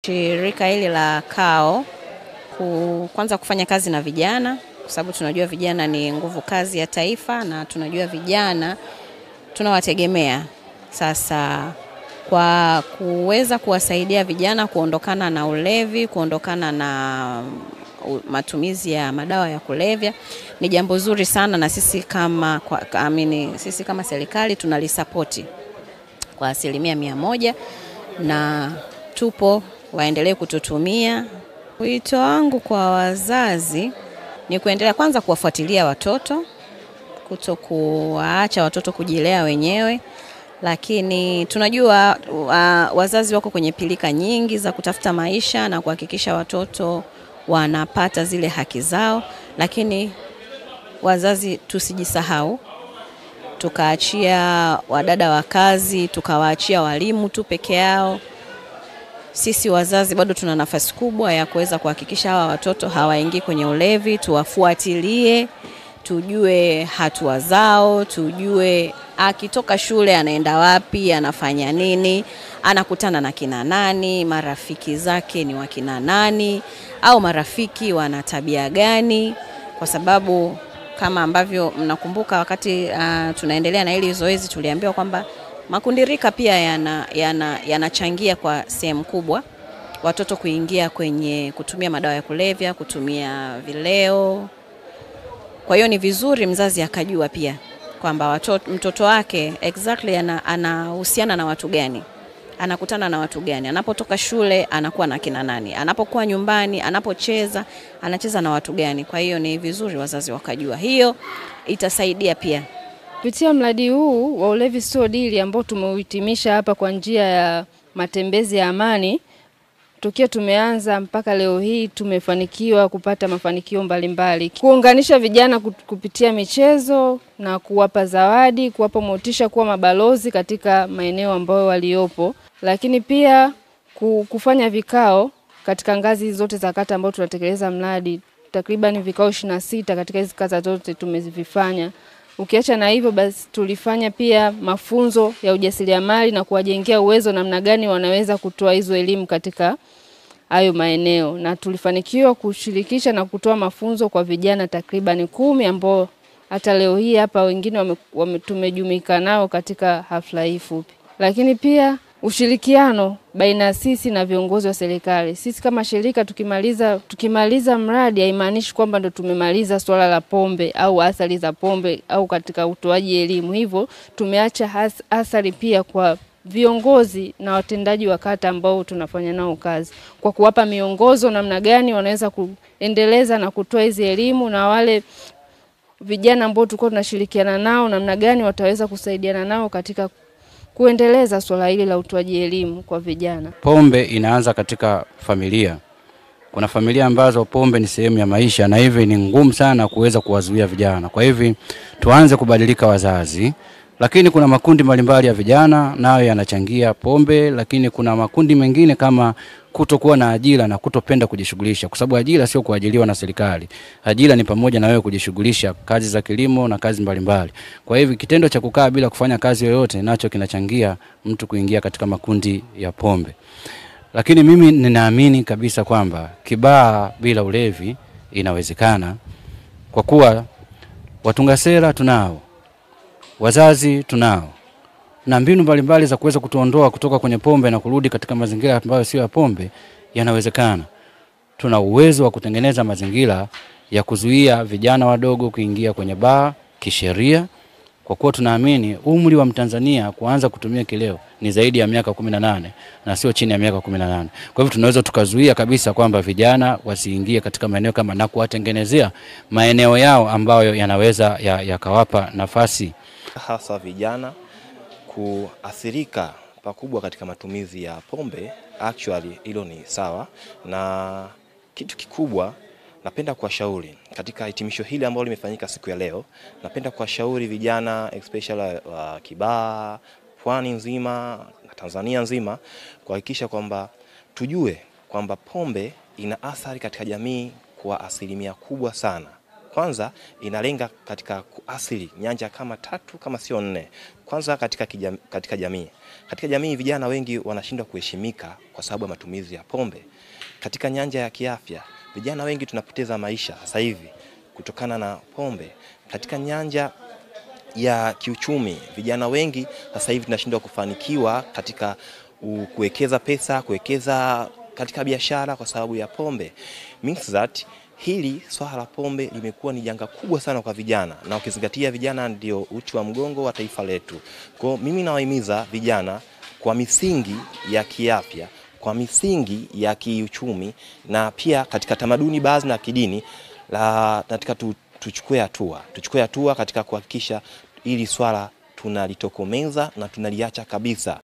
Shirika hili la KAO kwanza kufanya kazi na vijana, kwa sababu tunajua vijana ni nguvu kazi ya taifa na tunajua vijana tunawategemea. Sasa kwa kuweza kuwasaidia vijana kuondokana na ulevi, kuondokana na matumizi ya madawa ya kulevya ni jambo zuri sana, na sisi kama serikali tunalisapoti kwa 100%, na tupo waendelee kututumia. Wito wangu kwa wazazi ni kuendelea kwanza kuwafuatilia watoto, kutokuwaacha watoto kujilea wenyewe, lakini tunajua wazazi wako kwenye pilika nyingi za kutafuta maisha na kuhakikisha watoto wanapata zile haki zao, lakini wazazi tusijisahau, tukaachia wadada wa kazi, tukawaachia walimu tu peke yao. Sisi wazazi bado tuna nafasi kubwa ya kuweza kuhakikisha hawa watoto hawaingii kwenye ulevi, tuwafuatilie, tujue hatua zao, tujue akitoka shule anaenda wapi, anafanya nini, anakutana na kina nani, marafiki zake ni wakina nani, au marafiki wana tabia gani, kwa sababu kama ambavyo mnakumbuka wakati tunaendelea na hili zoezi tuliambiwa kwamba makundi rika pia yanachangia kwa sehemu kubwa watoto kuingia kwenye kutumia madawa ya kulevya, kutumia vileo. Kwa hiyo ni vizuri mzazi akajua pia kwamba mtoto wake exactly anahusiana na watu gani, anakutana na watu gani, anapotoka shule anakuwa na kina nani, anapokuwa nyumbani, anapocheza, anacheza na watu gani. Kwa hiyo ni vizuri wazazi wakajua. Hiyo itasaidia pia. Kupitia mradi huu wa Ulevi Sio Dili ambao tumeuhitimisha hapa kwa njia ya matembezi ya amani, tukiwa tumeanza mpaka leo hii tumefanikiwa kupata mafanikio mbalimbali. Kuunganisha vijana kupitia michezo na kuwapa zawadi, kuwapa motisha kuwa mabalozi katika maeneo ambayo waliopo. Lakini pia kufanya vikao katika ngazi zote za kata ambayo tunatekeleza mradi. Takriban vikao 26 katika hizo kata zote tumezivifanya. Ukiacha na hivyo basi tulifanya pia mafunzo ya ujasiriamali na kuwajengea uwezo namna gani wanaweza kutoa hizo elimu katika hayo maeneo, na tulifanikiwa kushirikisha na kutoa mafunzo kwa vijana takriban 10 ambao hata leo hii hapa wengine tumejumuika nao katika hafla hii fupi. Lakini pia ushirikiano baina sisi na viongozi wa serikali. Sisi kama shirika tukimaliza mradi haimaanishi kwamba ndo tumemaliza swala la pombe au athari za pombe au katika utoaji elimu. Hivyo tumeacha athari pia kwa viongozi na watendaji wa kata ambao tunafanya nao kazi, kwa kuwapa miongozo namna gani wanaweza kuendeleza na kutoa hizi elimu, na wale vijana ambao tulikuwa tunashirikiana nao namna gani wataweza kusaidiana nao katika kuendeleza swala hili la utoaji elimu kwa vijana. Pombe inaanza katika familia. Kuna familia ambazo pombe ni sehemu ya maisha, na hivi ni ngumu sana kuweza kuwazuia vijana. Kwa hivi tuanze kubadilika wazazi. Lakini kuna makundi mbalimbali ya vijana nayo yanachangia pombe, lakini kuna makundi mengine kama kutokuwa na ajira na kutopenda kujishughulisha, kwa sababu ajira sio kuajiriwa na serikali. Ajira ni pamoja na wewe kujishughulisha kazi za kilimo na kazi mbalimbali. Kwa hivyo kitendo cha kukaa bila kufanya kazi yoyote nacho kinachangia mtu kuingia katika makundi ya pombe. Lakini mimi ninaamini kabisa kwamba kibaa bila ulevi inawezekana, kwa kuwa watunga sera tunao, wazazi tunao, na mbinu mbalimbali za kuweza kutuondoa kutoka kwenye pombe na kurudi katika mazingira ambayo sio ya pombe yanawezekana. Tuna uwezo wa kutengeneza mazingira ya kuzuia vijana wadogo kuingia kwenye baa kisheria, kwa kuwa tunaamini umri wa Mtanzania kuanza kutumia kileo ni zaidi ya miaka 18 na sio chini ya miaka 18. Kwa hivyo tunaweza tukazuia kabisa kwamba vijana wasiingie katika maeneo kama, na kuwatengenezea maeneo yao ambayo yanaweza yakawapa nafasi hasa vijana kuathirika pakubwa katika matumizi ya pombe. Actually hilo ni sawa, na kitu kikubwa napenda kuwashauri katika hitimisho hili ambalo limefanyika siku ya leo, napenda kuwashauri vijana especially wa Kibaha, Pwani nzima na Tanzania nzima, kuhakikisha kwamba tujue kwamba pombe ina athari katika jamii kwa 1% kubwa sana. Kwanza inalenga katika kuathiri nyanja kama 3 kama sio 4. Kwanza katika jamii. Katika jamii vijana wengi wanashindwa kuheshimika kwa sababu ya matumizi ya pombe. Katika nyanja ya kiafya, vijana wengi tunapoteza maisha sasa hivi kutokana na pombe. Katika nyanja ya kiuchumi, vijana wengi sasa hivi tunashindwa kufanikiwa katika kuwekeza pesa, kuwekeza katika biashara kwa sababu ya pombe. Means that hili swala la pombe limekuwa ni janga kubwa sana kwa vijana, na ukizingatia vijana ndio uti wa mgongo wa taifa letu. Kwa mimi nawahimiza vijana kwa misingi ya kiafya, kwa misingi ya kiuchumi, na pia katika tamaduni baadhi na kidini, nataka tuchukue hatua katika kuhakikisha hili swala tunalitokomeza na tunaliacha kabisa.